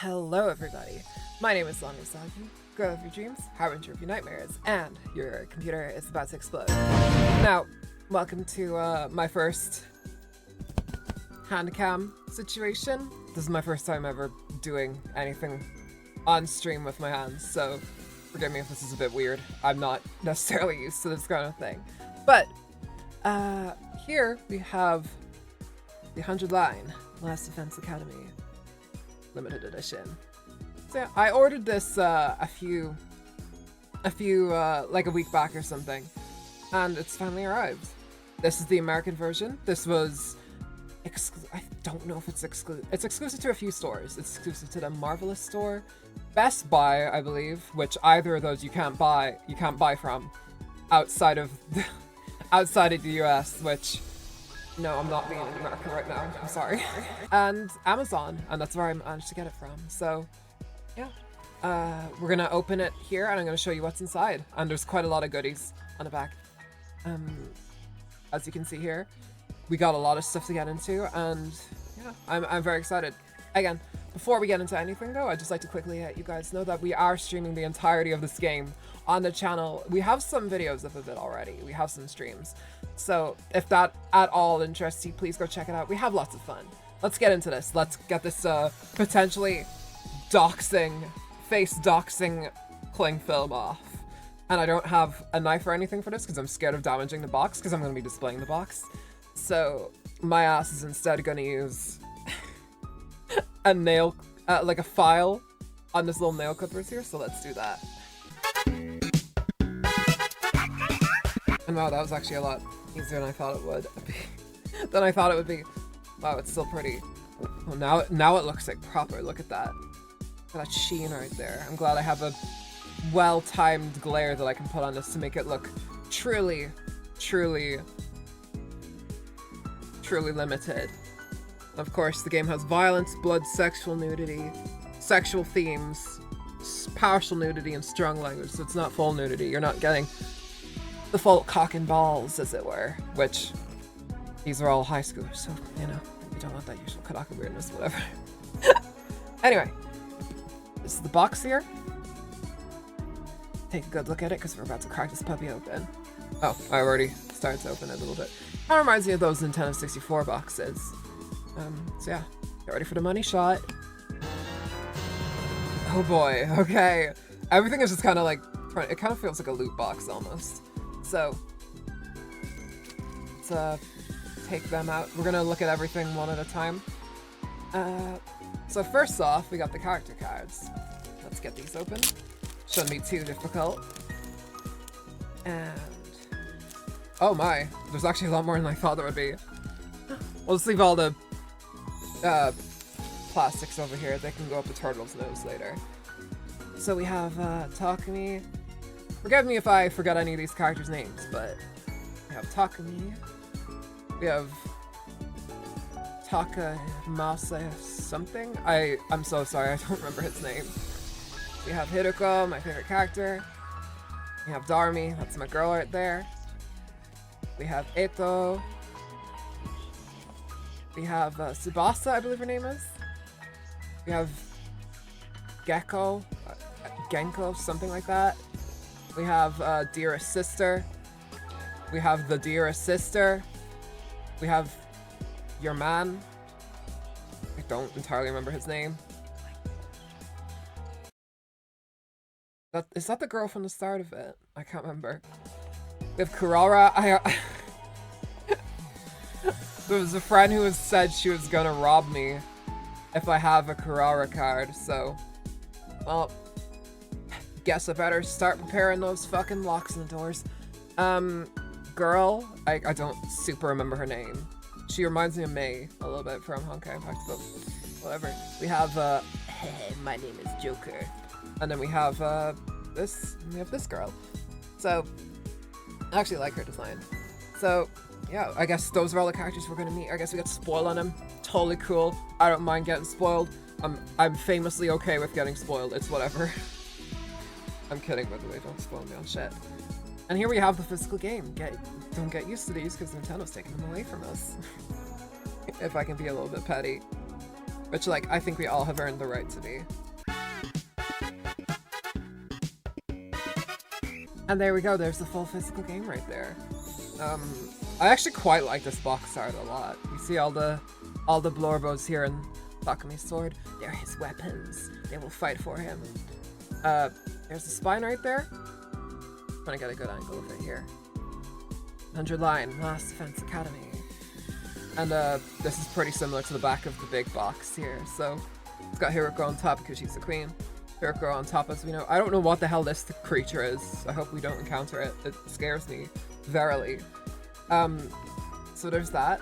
Hello everybody, my name is Lonnie Sagi, girl of your dreams, harbinger of your nightmares, and your computer is about to explode. Now, welcome to my first Handcam situation. This is my first time ever doing anything on stream with my hands, so forgive me if this is a bit weird. I'm not necessarily used to this kind of thing. But, here we have the 100 line, Last Defense Academy limited edition. So yeah, I ordered this a few like a week back or something, and it's finally arrived. This is the American version. This was I don't know if it's exclusive. It's exclusive to a few stores. It's exclusive to the Marvelous store, Best Buy, I believe, which either of those you can't buy from outside of the US, which no, I'm not being in America right now. I'm sorry. And Amazon, and that's where I managed to get it from. So, yeah. We're gonna open it here, and I'm gonna show you what's inside. And there's quite a lot of goodies on the back. As you can see here, we got a lot of stuff to get into, and yeah, I'm very excited. Again, before we get into anything though, I'd just like to quickly let you guys know that we are streaming the entirety of this game on the channel. We have some videos of it already. We have some streams. So if that at all interests you, please go check it out. We have lots of fun. Let's get into this. Let's get this potentially face doxing cling film off. And I don't have a knife or anything for this because I'm scared of damaging the box because I'm going to be displaying the box. So my ass is instead going to use a nail, like a file on this little nail clippers here. So let's do that. And wow, that was actually a lot easier than I thought it would be. Wow, it's still pretty. Well, now it looks like proper. Look at that. That sheen right there. I'm glad I have a well-timed glare that I can put on this to make it look truly limited. Of course, the game has violence, blood, sexual nudity, sexual themes, partial nudity, and strong language, so it's not full nudity. You're not getting the full cock and balls, as it were, which these are all high schoolers, so, you know, you don't want that usual Kadaka weirdness, whatever. Anyway, this is the box here. Take a good look at it, because we're about to crack this puppy open. Oh, I already started to open it a little bit. Kind of reminds me of those Nintendo 64 boxes. So yeah, get ready for the money shot. Oh boy, okay. Everything is just kind of like, it kind of feels like a loot box almost. So, let's take them out. We're gonna look at everything one at a time. So first off, we got the character cards. Let's get these open. Shouldn't be too difficult. And oh my, there's actually a lot more than I thought there would be. We'll just leave all the plastics over here. They can go up the turtle's nose later. So we have Takumi. Forgive me if I forgot any of these characters' names, but we have Takumi. We have Takamasa something. I'm so sorry, I don't remember his name. We have Hideko, my favorite character. We have Darmi, that's my girl right there. We have Eto. We have Tsubasa, I believe her name is. We have Genko, something like that. We have Dearest Sister. We have the Dearest Sister. We have Your Man. I don't entirely remember his name. Is that the girl from the start of it? I can't remember. We have Kurara. There was a friend who said she was gonna rob me if I have a Kurara card, so, well, guess I better start preparing those fucking locks in the doors. Girl, I don't super remember her name. She reminds me of May a little bit from Honkai Impact, but whatever. We have, my name is Joker. And then we have, this girl. So, I actually like her design. So, yeah, I guess those are all the characters we're gonna meet. I guess we got spoiled on them. Totally cool. I don't mind getting spoiled. I'm famously okay with getting spoiled. It's whatever. I'm kidding, by the way. Don't spoil me on shit. And here we have the physical game. Don't get used to these because Nintendo's taking them away from us. If I can be a little bit petty. Which, like, I think we all have earned the right to be. And there we go, there's the full physical game right there. I actually quite like this box art a lot. You see all the Blorbos here in Bakumi's sword. They're his weapons. They will fight for him. There's the spine right there. I'm gonna get a good angle of it here. 100 line, Last Defense Academy. And this is pretty similar to the back of the big box here. So it's got Hiroko on top because she's the queen. Hiroko on top, as we know. I don't know what the hell this creature is. I hope we don't encounter it. It scares me, verily. So there's that.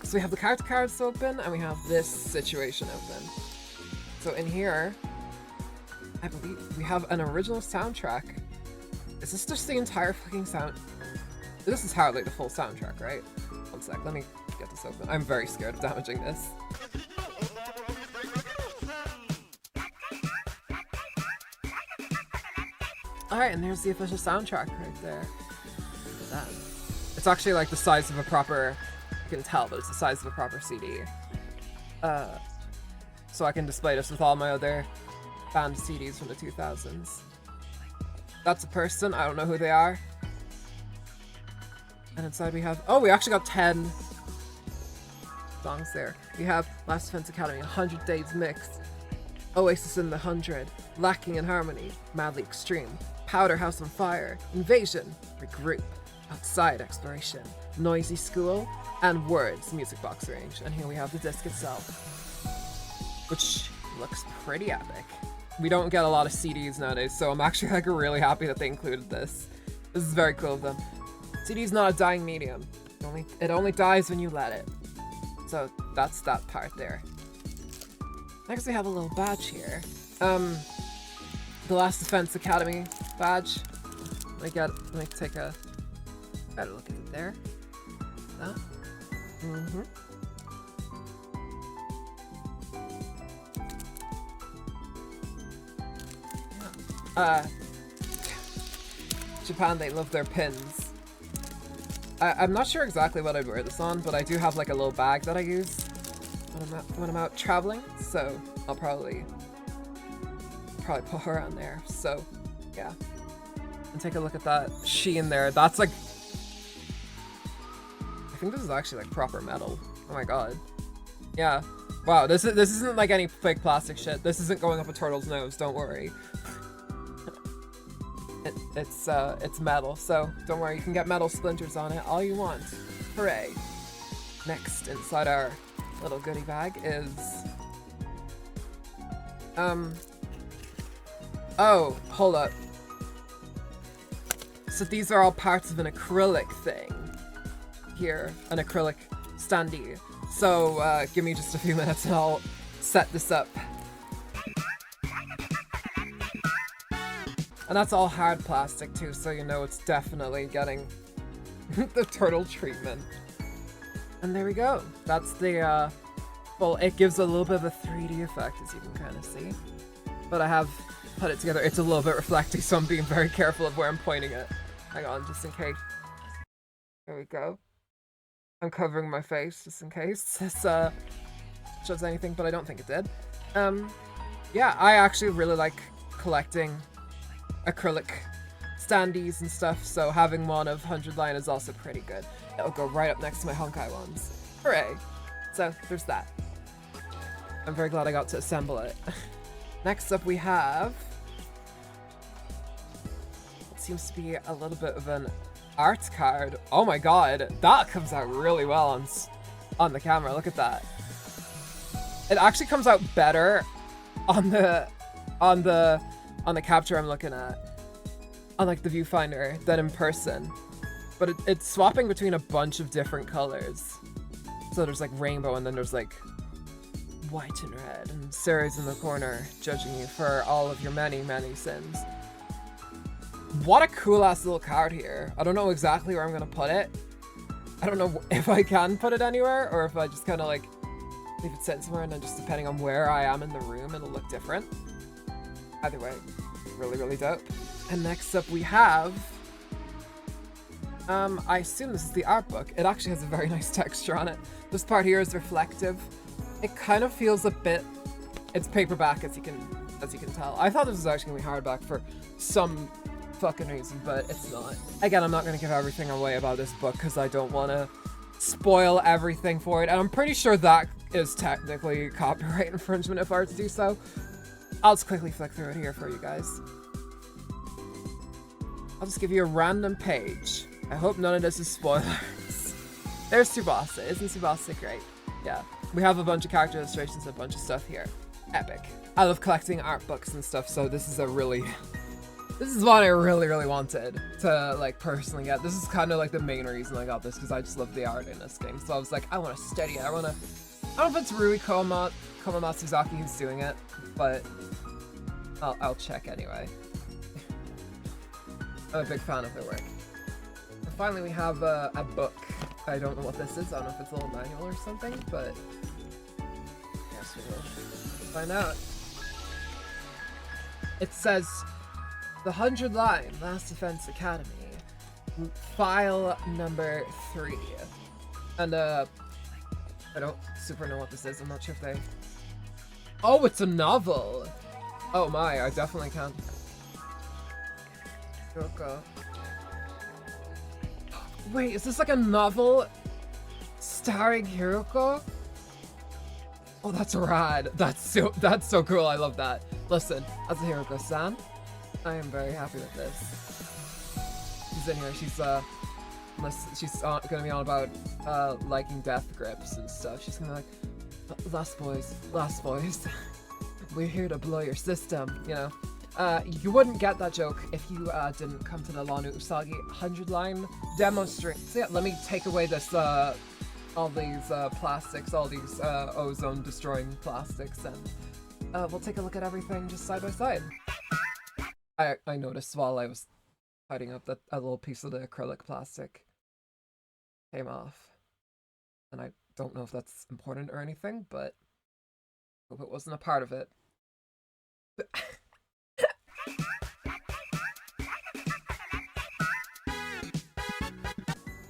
So we have the character cards open, and we have this situation open. So in here, I believe we have an original soundtrack. Is this just the entire fucking sound? This is hardly the full soundtrack, right? One sec, let me get this open. I'm very scared of damaging this. Alright, and there's the official soundtrack right there. Look at that. It's actually like the size of a proper, you can tell, but it's the size of a proper CD. So I can display this with all my other band CDs from the 2000s. That's a person, I don't know who they are. And inside we have, oh, we actually got 10 songs there. We have Last Defense Academy, 100 Days Mix, Oasis in the 100, Lacking in Harmony, Madly Extreme, Powder House on Fire, Invasion, Regroup, Outside Exploration, Noisy School, and Words Music Box Range. And here we have the disc itself, which looks pretty epic. We don't get a lot of CDs nowadays, so I'm actually like really happy that they included this. This is very cool of them. CD's not a dying medium. It only dies when you let it. So that's that part there. Next we have a little badge here. The Last Defense Academy badge. Let me take a better look at it there. That. Japan, they love their pins. I'm not sure exactly what I'd wear this on, but I do have like a little bag that I use when I'm out traveling, so I'll probably put her on there. So yeah, and take a look at that sheen there. That's like, I think this is actually like proper metal. Oh my god. Yeah. Wow. This isn't like any fake plastic shit. This isn't going up a turtle's nose. Don't worry. It's metal, so don't worry, you can get metal splinters on it all you want. Hooray. Next, inside our little goodie bag is... Oh, hold up. So these are all parts of an acrylic thing. Here, an acrylic standee. So, give me just a few minutes and I'll set this up. And that's all hard plastic too, so you know it's definitely getting the turtle treatment. And there we go. That's the, well, it gives a little bit of a 3D effect, as you can kind of see. But I have put it together. It's a little bit reflecty, so I'm being very careful of where I'm pointing it. Hang on, just in case. There we go. I'm covering my face, just in case this, shows anything, but I don't think it did. Yeah, I actually really like collecting acrylic standees and stuff, so having one of 100 line is also pretty good. It'll go right up next to my Honkai ones. Hooray! So, there's that. I'm very glad I got to assemble it. Next up we have... It seems to be a little bit of an art card. Oh my god, that comes out really well on the camera, look at that. It actually comes out better on the capture I'm looking at, on like the viewfinder, than in person. But it's swapping between a bunch of different colors. So there's like rainbow, and then there's like white and red, and Sarah's in the corner judging you for all of your many, many sins. What a cool ass little card here. I don't know exactly where I'm gonna put it. I don't know if I can put it anywhere, or if I just kind of like leave it sitting somewhere, and then just depending on where I am in the room, it'll look different. Either way, really, really dope. And next up we have, I assume this is the art book. It actually has a very nice texture on it. This part here is reflective. It kind of feels a bit, it's paperback as you can tell. I thought this was actually gonna be hardback for some fucking reason, but it's not. Again, I'm not gonna give everything away about this book because I don't want to spoil everything for it, and I'm pretty sure that is technically copyright infringement if I were to do so. I'll just quickly flick through it here for you guys. I'll just give you a random page. I hope none of this is spoilers. There's Tsubasa. Isn't Tsubasa great? Yeah. We have a bunch of character illustrations and a bunch of stuff here. Epic. I love collecting art books and stuff, so this is this is what I really, really wanted to, like, personally get. This is kind of, like, the main reason I got this, because I just love the art in this game. So I was like, I want to study it. I don't know if it's Rui Komatsuzaki who's doing it, but I'll check anyway. I'm a big fan of their work. And finally, we have a book. I don't know what this is. I don't know if it's a little manual or something, but yes, we will find out. It says, The 100 Line, Last Defense Academy, file number 3. And I don't super know what this is. I'm not sure if they... Oh, it's a novel! Oh my, I definitely can't. Hiroko. Wait, is this like a novel starring Hiroko? Oh, that's rad. That's so cool. I love that. Listen, as a Hiroko-san, I am very happy with this. She's in here. She's gonna be on about liking death grips and stuff. She's gonna be like, last boys, we're here to blow your system, you know. You wouldn't get that joke if you didn't come to the Lanu Usagi 100-line demo stream. So yeah, let me take away this, all these plastics, all these ozone-destroying plastics, and we'll take a look at everything just side by side. I noticed while I was tidying up that a little piece of the acrylic plastic came off. And I don't know if that's important or anything, but I hope it wasn't a part of it.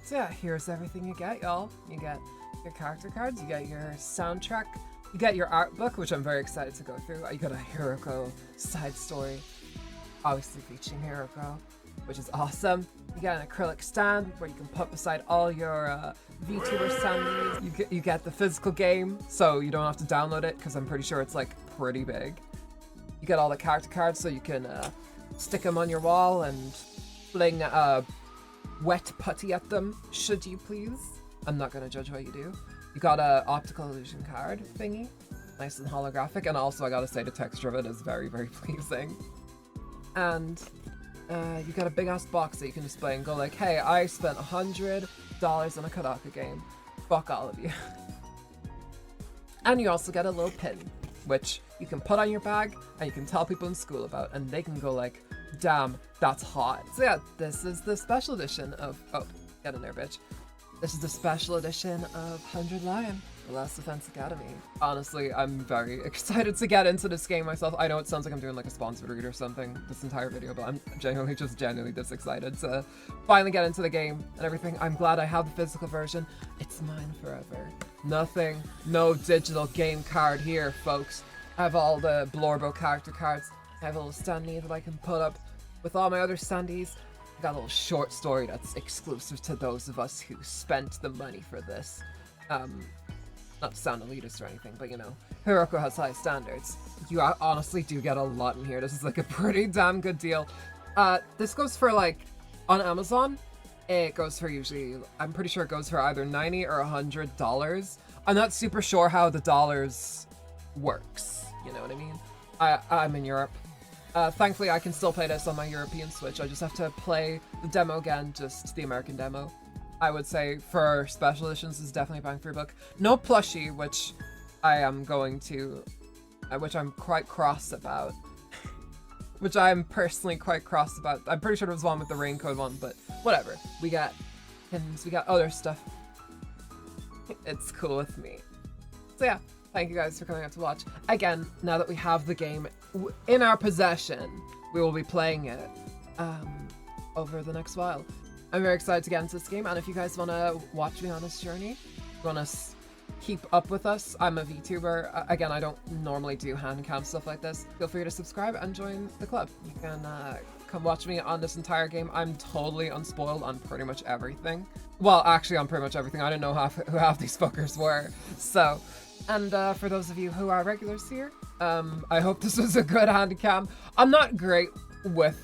So yeah, here's everything you get, y'all. You get your character cards, you get your soundtrack, you get your art book, which I'm very excited to go through. You got a Hiroko side story, obviously featuring Hiroko, which is awesome. You get an acrylic stand where you can put beside all your VTuber standees. You get the physical game, so you don't have to download it, because I'm pretty sure it's like pretty big. You get all the character cards, so you can stick them on your wall and fling wet putty at them, should you please. I'm not gonna judge what you do. You got a optical illusion card thingy, nice and holographic, and also I gotta say the texture of it is very, very pleasing. And you got a big ass box that you can display and go like, hey, I spent $100 on a Kodaka game. Fuck all of you. And you also get a little pin, which you can put on your bag and you can tell people in school about, and they can go like, damn, that's hot. So yeah, this is the special edition of, oh, get in there, bitch. This is the special edition of 100 Lion, The Last Defense Academy. Honestly, I'm very excited to get into this game myself. I know it sounds like I'm doing like a sponsored read or something this entire video, but I'm genuinely this excited to finally get into the game and everything. I'm glad I have the physical version. It's mine forever. Nothing, no digital game card here, folks. I have all the Blorbo character cards. I have a little standee that I can put up with all my other standees. I got a little short story that's exclusive to those of us who spent the money for this. Not to sound elitist or anything, but you know, Hiroko has high standards. You honestly do get a lot in here. This is like a pretty damn good deal. This goes for like, on Amazon, it goes for usually, I'm pretty sure it goes for either $90 or $100. I'm not super sure how the dollars works, you know what I mean? I'm in Europe. Thankfully, I can still play this on my European Switch. I just have to play the demo again, just the American demo. I would say for special editions, this is definitely bang for your buck. No plushie, which I am going to, which I'm quite cross about. Which I'm personally quite cross about. I'm pretty sure there was one with the raincoat one, but whatever. We got pins, we got other stuff. It's cool with me. So yeah. Thank you guys for coming out to watch. Again, now that we have the game in our possession, we will be playing it over the next while. I'm very excited to get into this game, and if you guys want to watch me on this journey, you want to keep up with us, I'm a VTuber. Again, I don't normally do handcam stuff like this. Feel free to subscribe and join the club. You can come watch me on this entire game. I'm totally unspoiled on pretty much everything. Well, actually on pretty much everything. I didn't know who half these fuckers were. So, and for those of you who are regulars here, I hope this was a good handcam. I'm not great with...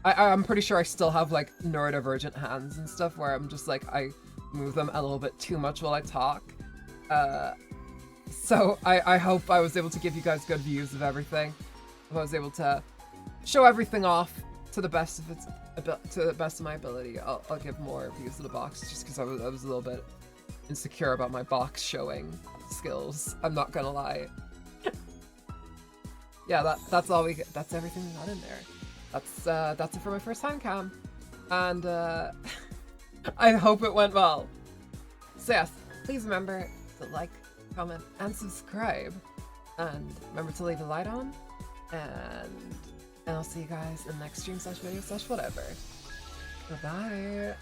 I'm pretty sure I still have like neurodivergent hands and stuff where I'm just like, I move them a little bit too much while I talk. So I hope I was able to give you guys good views of everything. If I was able to show everything off to the best of my ability, I'll give more views of the box just because I was a little bit insecure about my box showing skills. I'm not gonna lie. Yeah, that's all we get. That's everything we got in there. That's it for my first handcam, and I hope it went well. So yes, please remember to like, comment, and subscribe, and remember to leave a light on, and I'll see you guys in the next stream / video / whatever. Bye bye.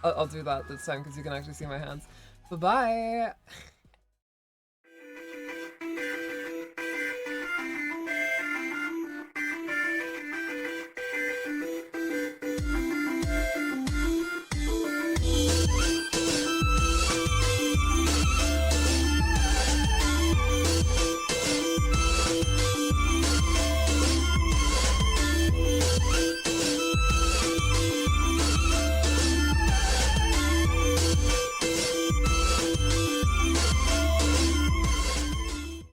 I'll do that this time because you can actually see my hands. Bye bye.